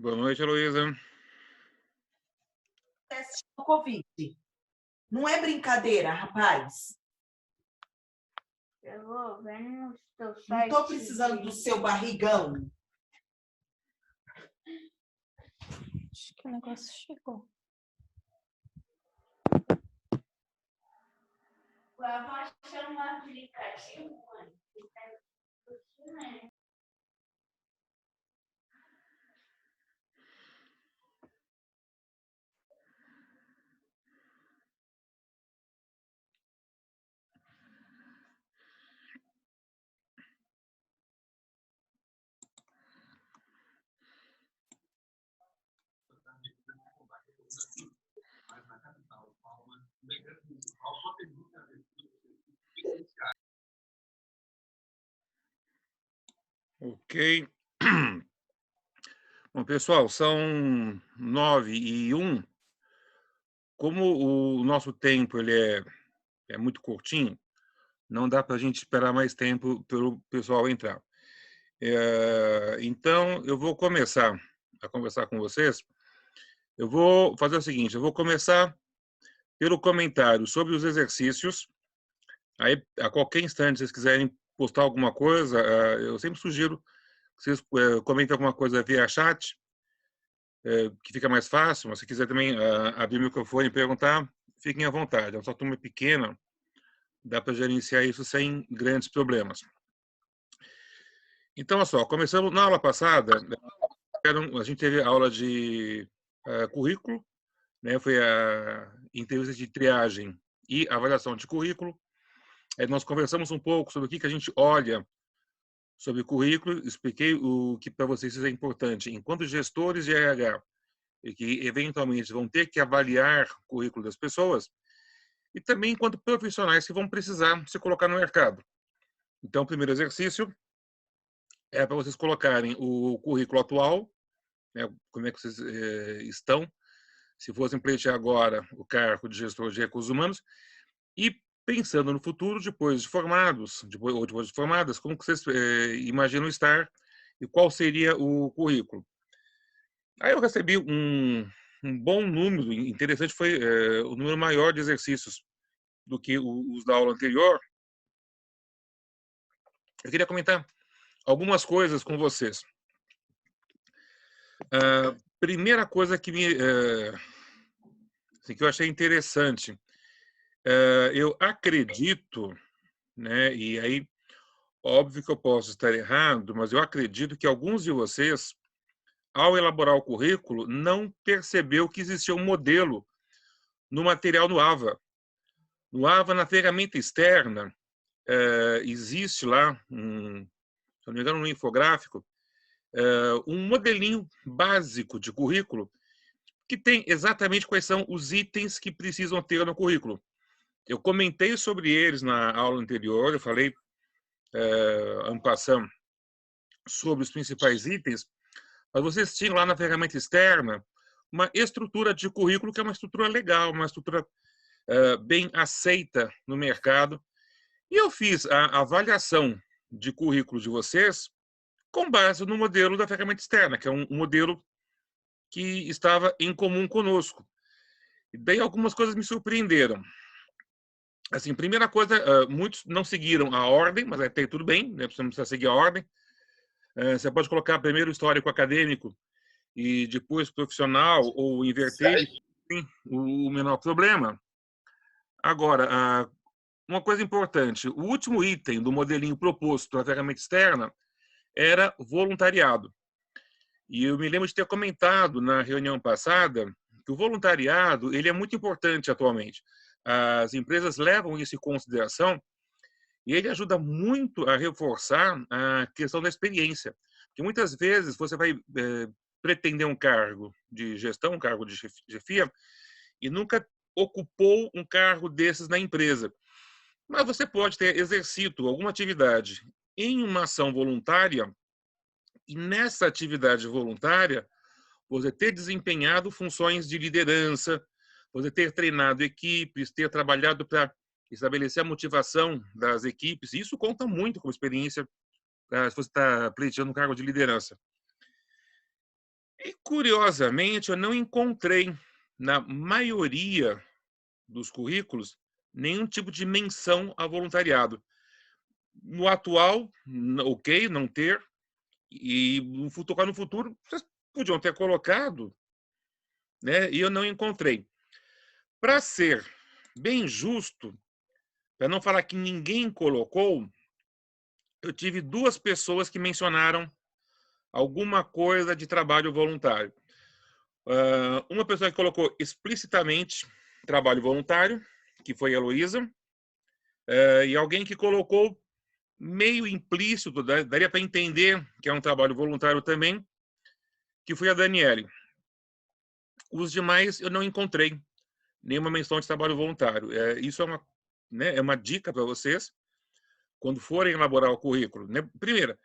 Boa noite, Heloísa. Teste do Covid. Não é brincadeira, rapaz. Eu vou ver no teu Não site. estou precisando do seu barrigão. Acho que o negócio chegou. Eu vou achar um aplicativo, mãe. Ok. Bom, pessoal, são 9h01. Como o nosso tempo é muito curtinho, não dá para a gente esperar mais tempo pelo pessoal entrar. Então, eu vou começar a conversar com vocês. Eu vou fazer o seguinte, eu vou começar pelo comentário sobre os exercícios. Aí, a qualquer instante, se vocês quiserem postar alguma coisa, eu sempre sugiro que vocês comentem alguma coisa via chat, que fica mais fácil. Mas se quiser também abrir o microfone e perguntar, fiquem à vontade. É uma turma pequena, dá para gerenciar isso sem grandes problemas. Então, olha só, começamos na aula passada, a gente teve aula de currículo, né? Foi a entrevista de triagem e avaliação de currículo. Aí nós conversamos um pouco sobre o que a gente olha sobre currículo, expliquei o que para vocês é importante. Enquanto gestores de RH, e que eventualmente vão ter que avaliar o currículo das pessoas, e também enquanto profissionais que vão precisar se colocar no mercado. Então, o primeiro exercício é para vocês colocarem o currículo atual, né, como é que vocês estão, se fossem pleitear agora o cargo de gestor de recursos humanos, e pensando no futuro, depois de formados, ou depois de formadas, como que vocês imaginam estar e qual seria o currículo. Aí eu recebi um bom número, interessante foi o número maior de exercícios do que os da aula anterior. Eu queria comentar algumas coisas com vocês. Primeira coisa que assim, que eu achei interessante, eu acredito, né, e aí óbvio que eu posso estar errado, mas eu acredito que alguns de vocês, ao elaborar o currículo, não percebeu que existia um modelo no material no AVA. No AVA, na ferramenta externa, existe lá, se não me engano, no infográfico, um modelinho básico de currículo que tem exatamente quais são os itens que precisam ter no currículo. Eu comentei sobre eles na aula anterior, eu falei, en passant, sobre os principais itens, mas vocês tinham lá na ferramenta externa uma estrutura de currículo que é uma estrutura legal, uma estrutura bem aceita no mercado. E eu fiz a avaliação de currículo de vocês com base no modelo da ferramenta externa, que é um modelo que estava em comum conosco. E daí algumas coisas me surpreenderam. Assim, primeira coisa, muitos não seguiram a ordem, mas até tudo bem, né? Você não precisa seguir a ordem. Você pode colocar primeiro o histórico acadêmico e depois profissional, ou inverter, sem o menor problema. Agora, uma coisa importante, o último item do modelinho proposto pela ferramenta externa era voluntariado. E eu me lembro de ter comentado na reunião passada que o voluntariado ele é muito importante atualmente. As empresas levam isso em consideração e ele ajuda muito a reforçar a questão da experiência. Porque muitas vezes você vai pretender um cargo de gestão, um cargo de chefia, e nunca ocupou um cargo desses na empresa. Mas você pode ter exercido alguma atividade em uma ação voluntária e nessa atividade voluntária você ter desempenhado funções de liderança, você ter treinado equipes, ter trabalhado para estabelecer a motivação das equipes. Isso conta muito como experiência se você está pleiteando um cargo de liderança. E, curiosamente, eu não encontrei, na maioria dos currículos, nenhum tipo de menção a voluntariado. No atual, ok, não ter. E no futuro, vocês podiam ter colocado, né? E eu não encontrei. Para ser bem justo, para não falar que ninguém colocou, eu tive 2 pessoas que mencionaram alguma coisa de trabalho voluntário. Uma pessoa que colocou explicitamente trabalho voluntário, que foi a Heloísa, e alguém que colocou meio implícito, daria para entender que é um trabalho voluntário também, que foi a Daniele. Os demais eu não encontrei nenhuma menção de trabalho voluntário. Isso é uma, né, é uma dica para vocês quando forem elaborar o currículo. Né? Primeiro,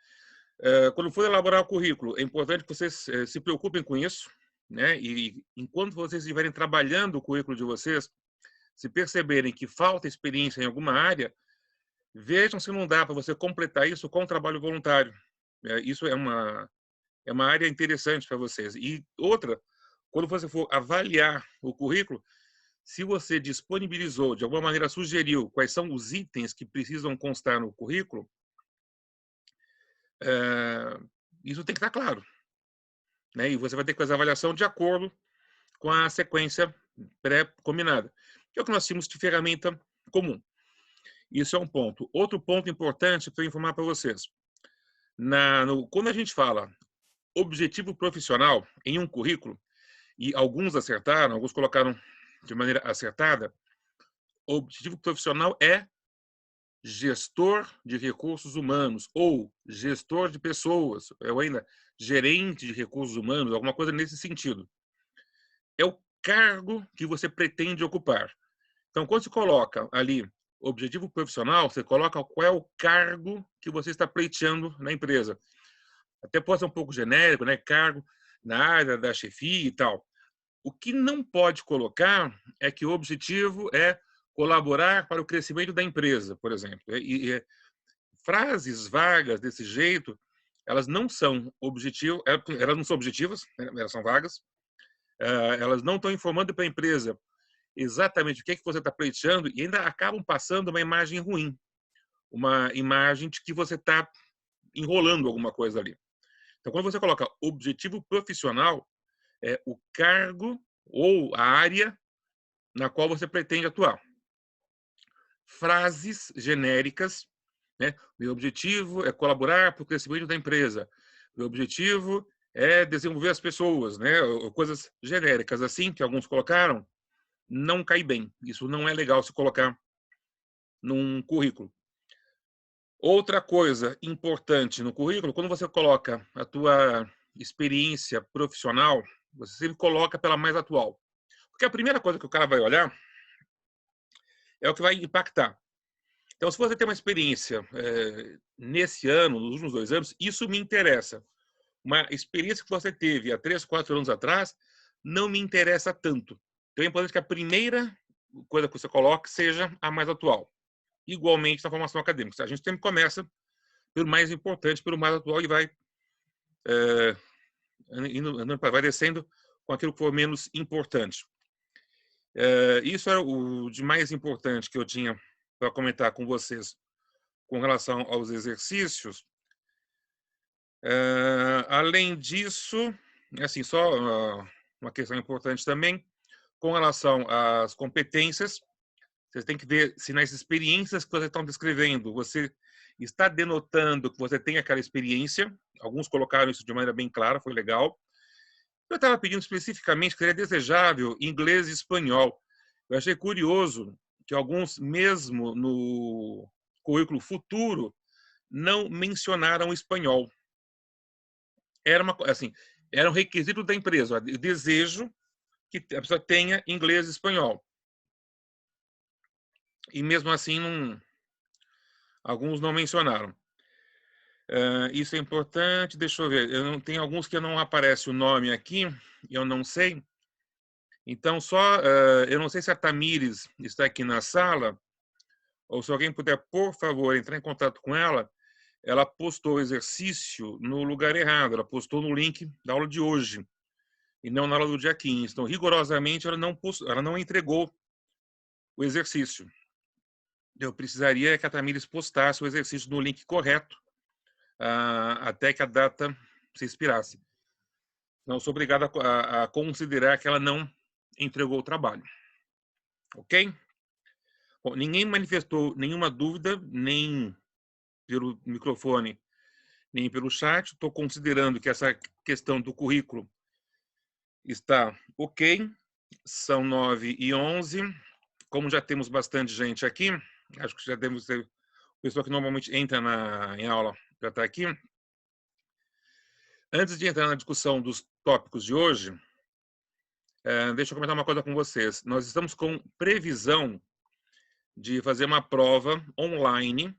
quando for elaborar o currículo, é importante que vocês se preocupem com isso, né? E enquanto vocês estiverem trabalhando o currículo de vocês, se perceberem que falta experiência em alguma área, vejam se não dá para você completar isso com trabalho voluntário. Isso é uma área interessante para vocês. E outra, quando você for avaliar o currículo, se você disponibilizou, de alguma maneira sugeriu quais são os itens que precisam constar no currículo, isso tem que estar claro. Né? E você vai ter que fazer a avaliação de acordo com a sequência pré-combinada, que é o que nós tínhamos de ferramenta comum. Isso é um ponto. Outro ponto importante para eu informar para vocês. Quando a gente fala objetivo profissional em um currículo, e alguns acertaram, alguns colocaram de maneira acertada, o objetivo profissional é gestor de recursos humanos ou gestor de pessoas, ou ainda gerente de recursos humanos, alguma coisa nesse sentido. É o cargo que você pretende ocupar. Então, quando você coloca ali objetivo profissional, você coloca qual é o cargo que você está pleiteando na empresa. Até pode ser um pouco genérico, né? Cargo na área da chefia e tal. O que não pode colocar é que o objetivo é colaborar para o crescimento da empresa, por exemplo. Frases vagas desse jeito, elas não são objetivo, elas não são objetivas, né? Elas são vagas. Elas não estão informando para a empresa exatamente o que é que você está pleiteando e ainda acabam passando uma imagem ruim, uma imagem de que você está enrolando alguma coisa ali. Então, quando você coloca objetivo profissional, é o cargo ou a área na qual você pretende atuar. Frases genéricas, né? Meu objetivo é colaborar para o crescimento da empresa. Meu objetivo é desenvolver as pessoas, né? Coisas genéricas assim que alguns colocaram, não cai bem. Isso não é legal se colocar num currículo. Outra coisa importante no currículo, quando você coloca a tua experiência profissional, você sempre coloca pela mais atual. Porque a primeira coisa que o cara vai olhar é o que vai impactar. Então, se você tem uma experiência nesse ano, nos últimos 2 anos, isso me interessa. Uma experiência que você teve há 3, 4 anos atrás não me interessa tanto. Então, é importante que a primeira coisa que você coloque seja a mais atual. Igualmente na formação acadêmica. A gente sempre começa pelo mais importante, pelo mais atual e vai vai descendo com aquilo que for menos importante. Isso é o de mais importante que eu tinha para comentar com vocês com relação aos exercícios. Além disso, assim, só uma questão importante também, com relação às competências, vocês têm que ver se nas experiências que vocês estão descrevendo, você está denotando que você tem aquela experiência. Alguns colocaram isso de maneira bem clara, foi legal. Eu estava pedindo especificamente que seria desejável inglês e espanhol. Eu achei curioso que alguns, mesmo no currículo futuro, não mencionaram espanhol. Era um requisito da empresa. Eu desejo que a pessoa tenha inglês e espanhol. E mesmo assim, alguns não mencionaram. Isso é importante. Deixa eu ver. Tem alguns que não aparece o nome aqui, eu não sei. Então, eu não sei se a Tamires está aqui na sala, ou se alguém puder, por favor, entrar em contato com ela. Ela postou o exercício no lugar errado, ela postou no link da aula de hoje. e não na aula do dia 15. Então, rigorosamente, ela não entregou o exercício. Eu precisaria que a Tamires postasse o exercício no link correto até que a data se expirasse. Não sou obrigado a considerar que ela não entregou o trabalho. Ok? Bom, ninguém manifestou nenhuma dúvida, nem pelo microfone, nem pelo chat. Estou considerando que essa questão do currículo está ok. São 9h11. Como já temos bastante gente aqui, acho que já temos o pessoal que normalmente entra em aula já está aqui. Antes de entrar na discussão dos tópicos de hoje, deixa eu comentar uma coisa com vocês. Nós estamos com previsão de fazer uma prova online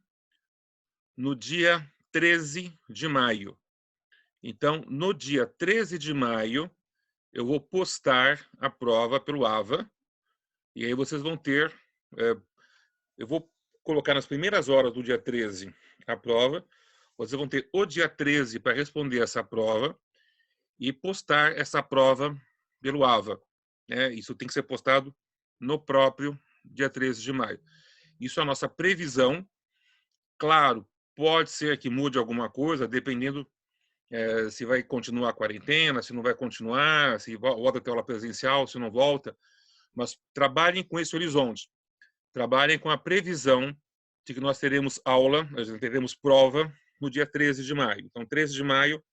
no dia 13 de maio. Então, no dia 13 de maio, eu vou postar a prova pelo AVA, e aí vocês vão ter... eu vou colocar nas primeiras horas do dia 13 a prova, vocês vão ter o dia 13 para responder essa prova e postar essa prova pelo AVA. Isso tem que ser postado no próprio dia 13 de maio. Isso é a nossa previsão. Claro, pode ser que mude alguma coisa, dependendo se vai continuar a quarentena, se não vai continuar, se volta a ter aula presencial, se não volta. Mas trabalhem com esse horizonte. Trabalhem com a previsão de que nós teremos aula, nós teremos prova no dia 13 de maio. Então, 13 de maio,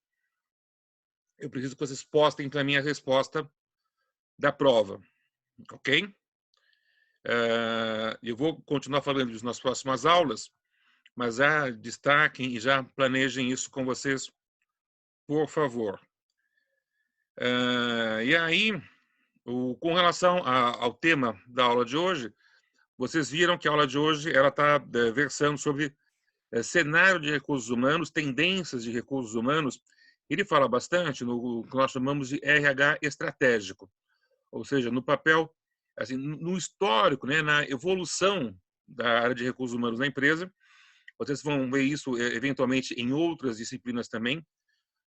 eu preciso que vocês postem para mim a resposta da prova. Ok? Eu vou continuar falando disso nas próximas aulas, mas já destaquem e já planejem isso com vocês, por favor. E aí, com relação ao tema da aula de hoje, vocês viram que a aula de hoje está versando sobre cenário de recursos humanos, tendências de recursos humanos. Ele fala bastante no que nós chamamos de RH estratégico, ou seja, no papel, assim, no histórico, na evolução da área de recursos humanos na empresa. Vocês vão ver isso eventualmente em outras disciplinas também,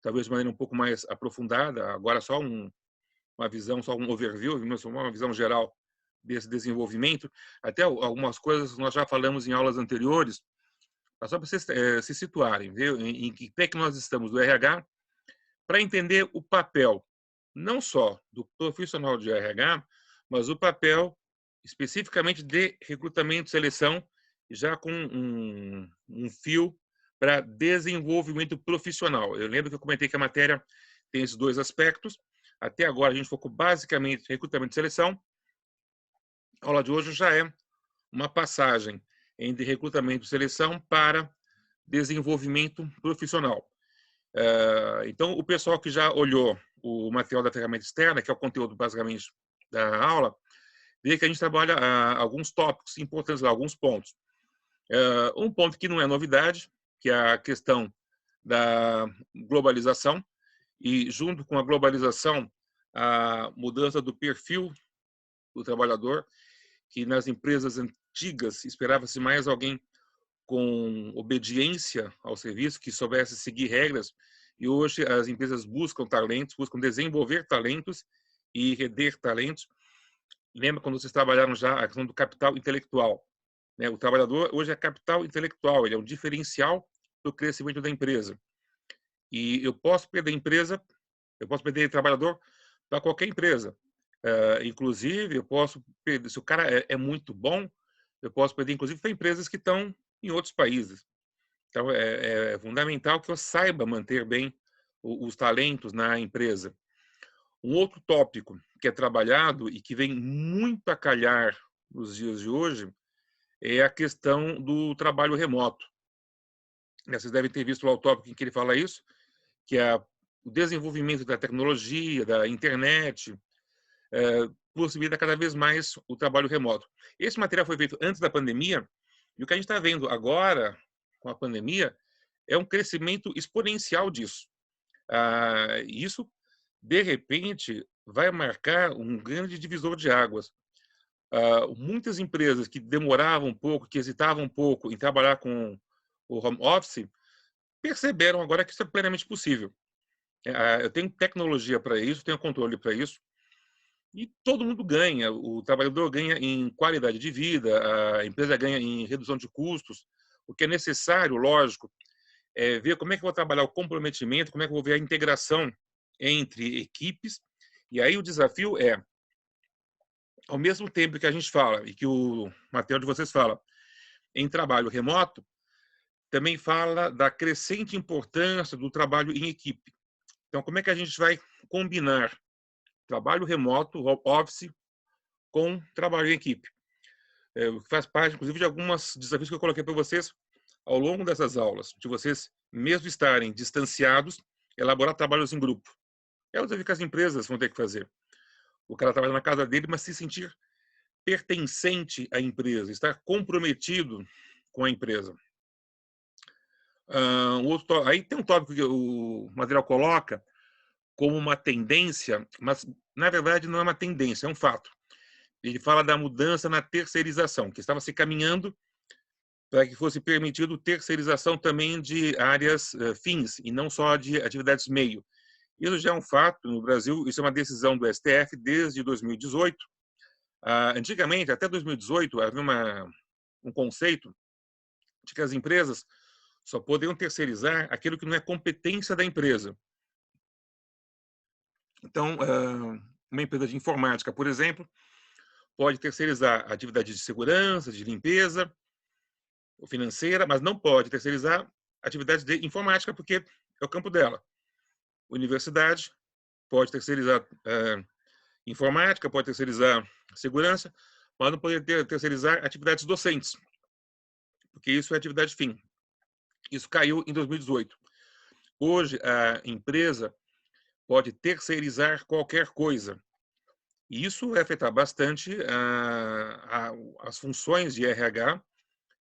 talvez de maneira um pouco mais aprofundada. Agora só uma visão, só um overview, uma visão geral desse desenvolvimento. Até algumas coisas nós já falamos em aulas anteriores, só para vocês se situarem, viu? Em que pé que nós estamos do RH, para entender o papel, não só do profissional de RH, mas o papel especificamente de recrutamento e seleção, já com um fio para desenvolvimento profissional. Eu lembro que eu comentei que a matéria tem esses dois aspectos. Até agora a gente focou basicamente em recrutamento e seleção. A aula de hoje já é uma passagem entre recrutamento e seleção para desenvolvimento profissional. Então, o pessoal que já olhou o material da ferramenta externa, que é o conteúdo basicamente da aula, vê que a gente trabalha alguns tópicos importantes, alguns pontos. Um ponto que não é novidade, que é a questão da globalização, e junto com a globalização, a mudança do perfil do trabalhador, que nas empresas antigas esperava-se mais alguém com obediência ao serviço, que soubesse seguir regras, e hoje as empresas buscam talentos, buscam desenvolver talentos e reter talentos. Lembra quando vocês trabalharam já a questão do capital intelectual? O trabalhador hoje é capital intelectual, ele é um diferencial do crescimento da empresa. E eu posso perder empresa, eu posso perder trabalhador para qualquer empresa. Inclusive, eu posso perder, se o cara é muito bom, eu posso perder, inclusive, para empresas que estão em outros países. Então, é fundamental que eu saiba manter bem os talentos na empresa. Um outro tópico que é trabalhado e que vem muito a calhar nos dias de hoje é a questão do trabalho remoto. Vocês devem ter visto lá o tópico em que ele fala isso, que é o desenvolvimento da tecnologia, da internet, possibilita cada vez mais o trabalho remoto. Esse material foi feito antes da pandemia, e o que a gente está vendo agora, com a pandemia, é um crescimento exponencial disso. Isso, de repente, vai marcar um grande divisor de águas. Muitas empresas que demoravam um pouco, que hesitavam um pouco em trabalhar com o home office, perceberam agora que isso é plenamente possível. Eu tenho tecnologia para isso, tenho controle para isso, e todo mundo ganha. O trabalhador ganha em qualidade de vida, a empresa ganha em redução de custos. O que é necessário, lógico, é ver como é que eu vou trabalhar o comprometimento, como é que eu vou ver a integração entre equipes. E aí o desafio é, ao mesmo tempo que a gente fala, e que o material de vocês fala, em trabalho remoto, também fala da crescente importância do trabalho em equipe. Então, como é que a gente vai combinar trabalho remoto, home office, com trabalho em equipe? O que faz parte, inclusive, de alguns desafios que eu coloquei para vocês ao longo dessas aulas, de vocês, mesmo estarem distanciados, elaborar trabalhos em grupo. É o desafio que as empresas vão ter que fazer. O cara trabalha na casa dele, mas se sentir pertencente à empresa, estar comprometido com a empresa. Aí tem um tópico que o material coloca como uma tendência, mas na verdade não é uma tendência, é um fato. Ele fala da mudança na terceirização, que estava se caminhando para que fosse permitido terceirização também de áreas fins, e não só de atividades meio. Isso já é um fato no Brasil, isso é uma decisão do STF desde 2018. Antigamente, até 2018, havia um conceito de que as empresas só poderiam terceirizar aquilo que não é competência da empresa. Então, uma empresa de informática, por exemplo, pode terceirizar atividade de segurança, de limpeza, ou financeira, mas não pode terceirizar atividade de informática, porque é o campo dela. Universidade pode terceirizar informática, pode terceirizar segurança, mas não pode terceirizar atividades docentes, porque isso é atividade fim. Isso caiu em 2018. Hoje, a empresa pode terceirizar qualquer coisa. E isso vai afetar bastante as funções de RH,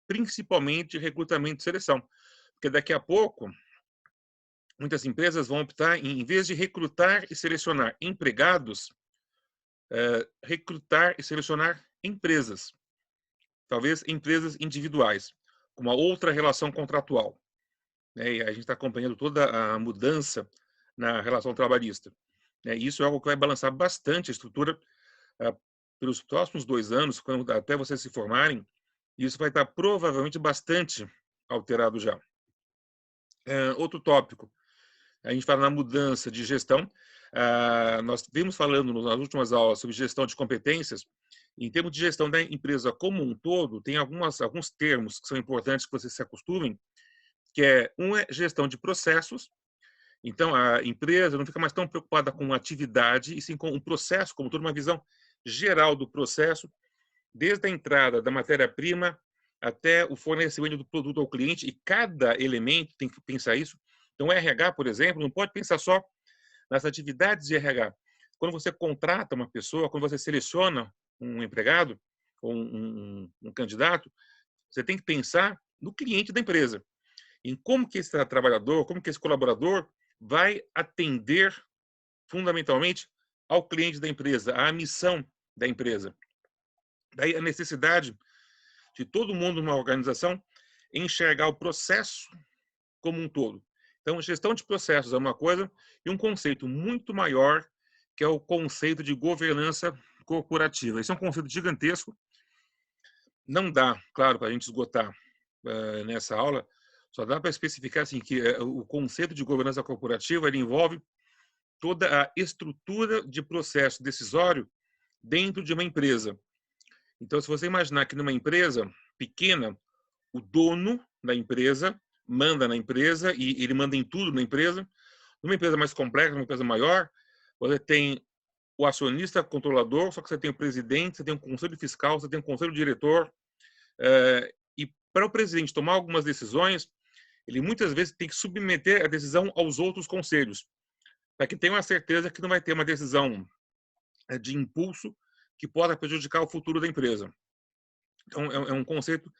principalmente recrutamento e seleção. Porque daqui a pouco, muitas empresas vão optar em vez de recrutar e selecionar empregados, recrutar e selecionar empresas. Talvez empresas individuais, com uma outra relação contratual. E a gente está acompanhando toda a mudança na relação trabalhista. Isso é algo que vai balançar bastante a estrutura pelos próximos 2 anos, até vocês se formarem. Isso vai estar provavelmente bastante alterado já. Outro tópico, a gente fala na mudança de gestão. Nós vimos falando nas últimas aulas sobre gestão de competências. Em termos de gestão da empresa como um todo, tem alguns termos que são importantes que vocês se acostumem, que é gestão de processos. Então, a empresa não fica mais tão preocupada com atividade, e sim com um processo, como toda uma visão geral do processo, desde a entrada da matéria-prima até o fornecimento do produto ao cliente, e cada elemento tem que pensar isso. Então, o RH, por exemplo, não pode pensar só nas atividades de RH. Quando você contrata uma pessoa, quando você seleciona um empregado ou um candidato, você tem que pensar no cliente da empresa, em como que esse trabalhador, como que esse colaborador vai atender fundamentalmente ao cliente da empresa, à missão da empresa. Daí a necessidade de todo mundo numa organização enxergar o processo como um todo. Então, gestão de processos é uma coisa, e um conceito muito maior, que é o conceito de governança corporativa. Esse é um conceito gigantesco. Não dá, claro, para a gente esgotar nessa aula. Só dá para especificar assim, que o conceito de governança corporativa ele envolve toda a estrutura de processo decisório dentro de uma empresa. Então, se você imaginar que numa empresa pequena, o dono da empresa manda na empresa e ele manda em tudo na empresa. Numa empresa mais complexa, numa empresa maior, você tem o acionista controlador, só que você tem o presidente, você tem um conselho fiscal, você tem um conselho diretor. E para o presidente tomar algumas decisões, ele muitas vezes tem que submeter a decisão aos outros conselhos, para que tenha uma certeza que não vai ter uma decisão de impulso que possa prejudicar o futuro da empresa. Então, é um conceito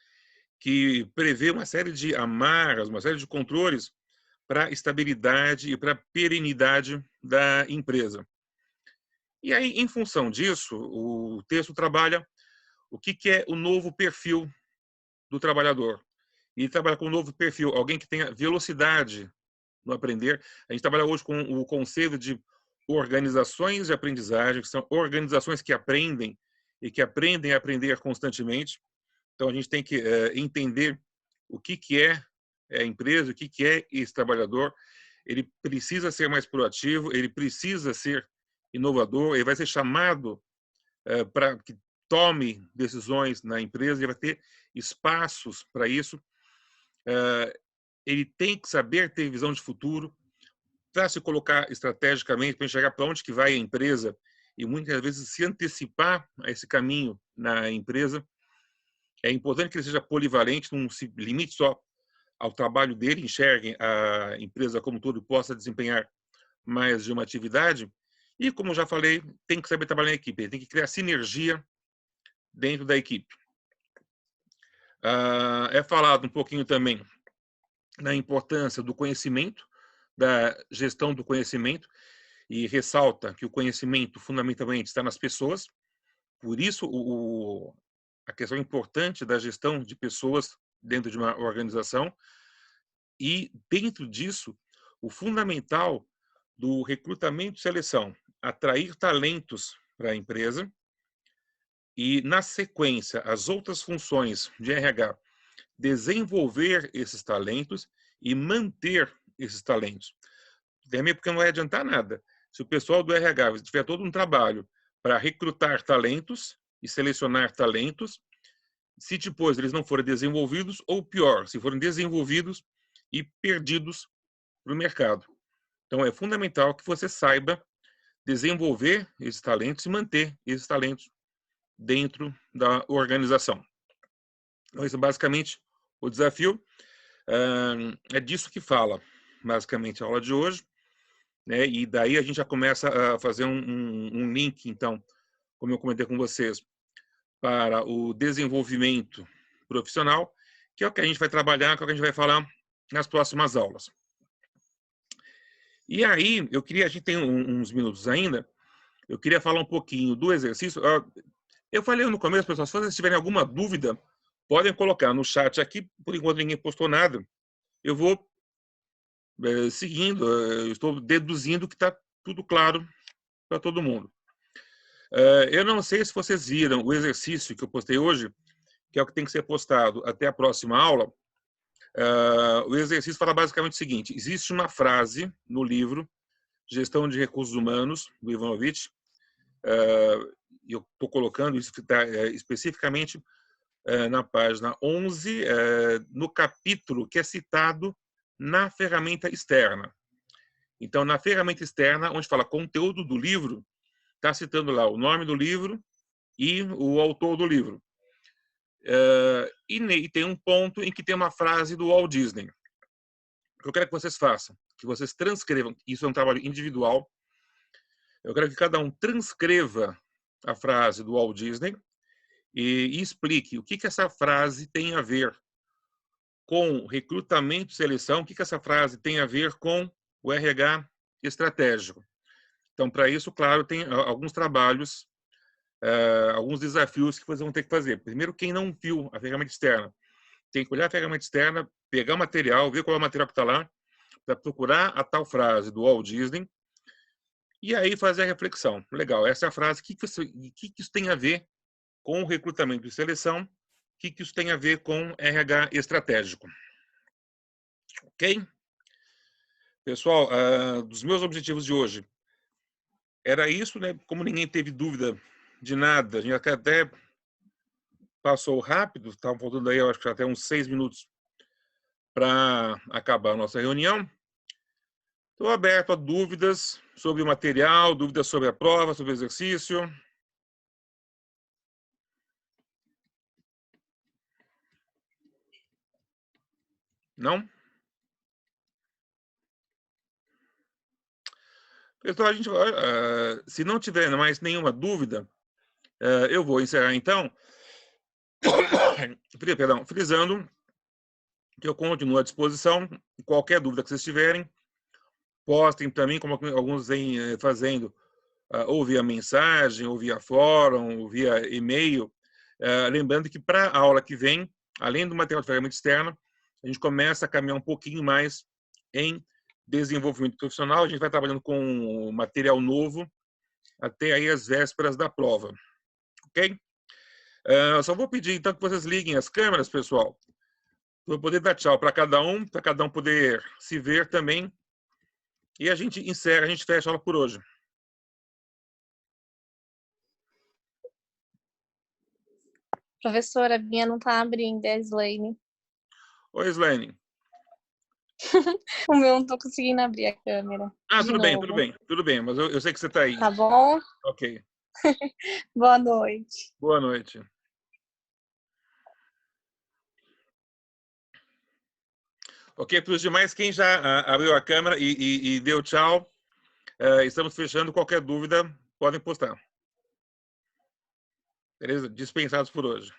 que prevê uma série de amarras, uma série de controles para a estabilidade e para a perenidade da empresa. E aí, em função disso, o texto trabalha o que é o novo perfil do trabalhador. E trabalha com um novo perfil, alguém que tenha velocidade no aprender. A gente trabalha hoje com o conceito de organizações de aprendizagem, que são organizações que aprendem e que aprendem a aprender constantemente. Então, a gente tem que entender o que é a empresa, o que é esse trabalhador. Ele precisa ser mais proativo, ele precisa ser inovador, ele vai ser chamado para que tome decisões na empresa, ele vai ter espaços para isso. Ele tem que saber ter visão de futuro, para se colocar estrategicamente, para enxergar para onde que vai a empresa e muitas vezes se antecipar a esse caminho na empresa. É importante que ele seja polivalente, não se limite só ao trabalho dele, enxergue a empresa como um todo e possa desempenhar mais de uma atividade. E, como já falei, tem que saber trabalhar em equipe, ele tem que criar sinergia dentro da equipe. É falado um pouquinho também na importância do conhecimento, da gestão do conhecimento, e ressalta que o conhecimento fundamentalmente está nas pessoas. Por isso, a questão importante da gestão de pessoas dentro de uma organização. E, dentro disso, o fundamental do recrutamento e seleção, atrair talentos para a empresa e, na sequência, as outras funções de RH, desenvolver esses talentos e manter esses talentos. Também porque não vai adiantar nada. Se o pessoal do RH tiver todo um trabalho para recrutar talentos e selecionar talentos, se depois eles não forem desenvolvidos, ou pior, se forem desenvolvidos e perdidos para o mercado. Então, é fundamental que você saiba desenvolver esses talentos e manter esses talentos dentro da organização. Então, esse é basicamente o desafio. É disso que fala, basicamente, a aula de hoje. Né? E daí a gente já começa a fazer um link, então, como eu comentei com vocês, para o desenvolvimento profissional, que é o que a gente vai trabalhar, que é o que a gente vai falar nas próximas aulas. E aí, a gente tem uns minutos ainda, eu queria falar um pouquinho do exercício. Eu falei no começo, pessoal, se vocês tiverem alguma dúvida, podem colocar no chat aqui, por enquanto ninguém postou nada, eu vou seguindo, eu estou deduzindo que está tudo claro para todo mundo. Eu não sei se vocês viram o exercício que eu postei hoje, que é o que tem que ser postado até a próxima aula. O exercício fala basicamente o seguinte: existe uma frase no livro Gestão de Recursos Humanos, do Ivanovich, e eu estou colocando isso especificamente na página 11, no capítulo que é citado na ferramenta externa. Então, na ferramenta externa, onde fala conteúdo do livro, está citando lá o nome do livro e o autor do livro. E tem um ponto em que tem uma frase do Walt Disney. O que eu quero que vocês façam, que vocês transcrevam, isso é um trabalho individual, eu quero que cada um transcreva a frase do Walt Disney e explique o que essa frase tem a ver com recrutamento e seleção, o que essa frase tem a ver com o RH estratégico. Então, para isso, claro, tem alguns trabalhos, alguns desafios que vocês vão ter que fazer. Primeiro, quem não viu a ferramenta externa, tem que olhar a ferramenta externa, pegar o material, ver qual é o material que está lá, para procurar a tal frase do Walt Disney, e aí fazer a reflexão. Legal, essa é a frase, o que isso tem a ver com o recrutamento e seleção, o que isso tem a ver com RH estratégico. Ok? Pessoal, dos meus objetivos de hoje, era isso, né? Como ninguém teve dúvida de nada, a gente até passou rápido, estavam faltando aí, eu acho que até uns 6 minutos para acabar a nossa reunião. Estou aberto a dúvidas sobre o material, dúvidas sobre a prova, sobre o exercício. Não? Pessoal, se não tiver mais nenhuma dúvida, eu vou encerrar então, frisando que eu continuo à disposição. Qualquer dúvida que vocês tiverem, postem para mim, como alguns vêm fazendo, ou via mensagem, ou via fórum, ou via e-mail. Lembrando que para a aula que vem, além do material de ferramenta externa, a gente começa a caminhar um pouquinho mais em desenvolvimento profissional. A gente vai trabalhando com material novo até aí as vésperas da prova. Ok? Só vou pedir, então, que vocês liguem as câmeras, pessoal. Vou poder dar tchau para cada um poder se ver também. E a gente encerra, a gente fecha a aula por hoje. Professora, a minha não tá abrindo, é a Slane. Oi, Slane. O meu não tô conseguindo abrir a câmera. Tudo bem, mas eu sei que você está aí. Tá bom? Ok. Boa noite. Boa noite. Ok, para os demais, quem já abriu a câmera e deu tchau, estamos fechando. Qualquer dúvida, podem postar. Beleza? Dispensados por hoje.